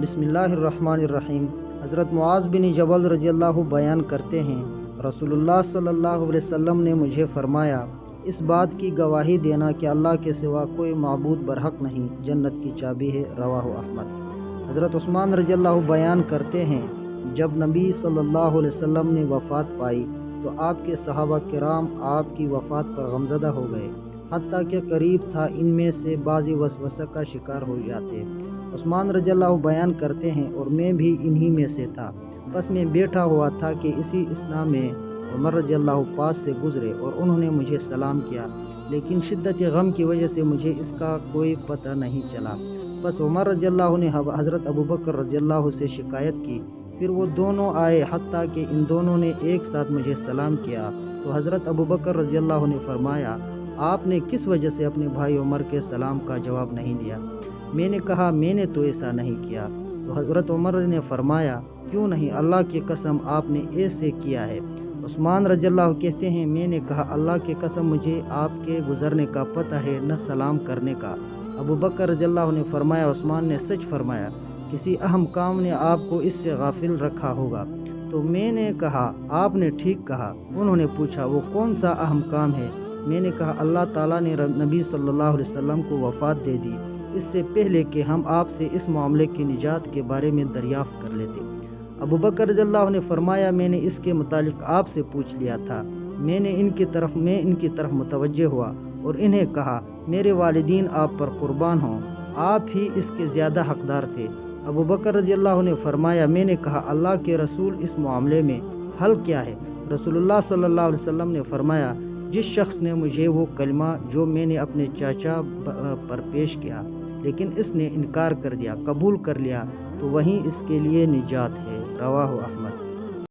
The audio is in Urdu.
بسم اللہ الرحمن الرحیم۔ حضرت معاذ بن جبل رضی اللہ بیان کرتے ہیں، رسول اللہ صلی اللہ علیہ وسلم نے مجھے فرمایا، اس بات کی گواہی دینا کہ اللہ کے سوا کوئی معبود برحق نہیں جنت کی چابی ہے، رواہ احمد۔ حضرت عثمان رضی اللہ بیان کرتے ہیں، جب نبی صلی اللہ علیہ وسلم نے وفات پائی تو آپ کے صحابہ کرام آپ کی وفات پر غمزدہ ہو گئے، حتیٰ کہ قریب تھا ان میں سے بعضی وسوسہ کا شکار ہو جاتے۔ عثمان رضی اللہ بیان کرتے ہیں، اور میں بھی انہی میں سے تھا، بس میں بیٹھا ہوا تھا کہ اسی اثنا میں عمر رضی اللہ پاس سے گزرے اور انہوں نے مجھے سلام کیا، لیکن شدت غم کی وجہ سے مجھے اس کا کوئی پتہ نہیں چلا۔ بس عمر رضی اللہ نے حضرت ابوبکر رضی اللہ سے شکایت کی، پھر وہ دونوں آئے، حتیٰ کہ ان دونوں نے ایک ساتھ مجھے سلام کیا تو حضرت ابوبکر رضی اللہ نے فرمایا، آپ نے کس وجہ سے اپنے بھائی عمر کے سلام کا جواب نہیں دیا؟ میں نے کہا، میں نے تو ایسا نہیں کیا۔ تو حضرت عمر نے فرمایا، کیوں نہیں؟ اللہ کی قسم آپ نے ایسے کیا ہے۔ عثمان رضی اللہ کہتے ہیں، میں نے کہا، اللہ کی قسم مجھے آپ کے گزرنے کا پتہ ہے، نہ سلام کرنے کا۔ ابوبکر رضی اللہ نے فرمایا، عثمان نے سچ فرمایا، کسی اہم کام نے آپ کو اس سے غافل رکھا ہوگا۔ تو میں نے کہا، آپ نے ٹھیک کہا۔ انہوں نے پوچھا، وہ کون سا اہم کام ہے؟ میں نے کہا، اللہ تعالیٰ نے نبی صلی اللہ علیہ وسلم کو وفات دے دی، اس سے پہلے کہ ہم آپ سے اس معاملے کی نجات کے بارے میں دریافت کر لیتے۔ ابوبکر رضی اللہ نے فرمایا، میں نے اس کے متعلق آپ سے پوچھ لیا تھا۔ میں ان کی طرف متوجہ ہوا اور انہیں کہا، میرے والدین آپ پر قربان ہوں، آپ ہی اس کے زیادہ حقدار تھے۔ ابوبکر رضی اللہ نے فرمایا، میں نے کہا، اللہ کے رسول، اس معاملے میں حل کیا ہے؟ رسول اللہ صلی اللہ علیہ وسلم نے فرمایا، جس شخص نے مجھے وہ کلمہ جو میں نے اپنے چاچا پر پیش کیا لیکن اس نے انکار کر دیا، قبول کر لیا، تو وہیں اس کے لیے نجات ہے، رواہ احمد۔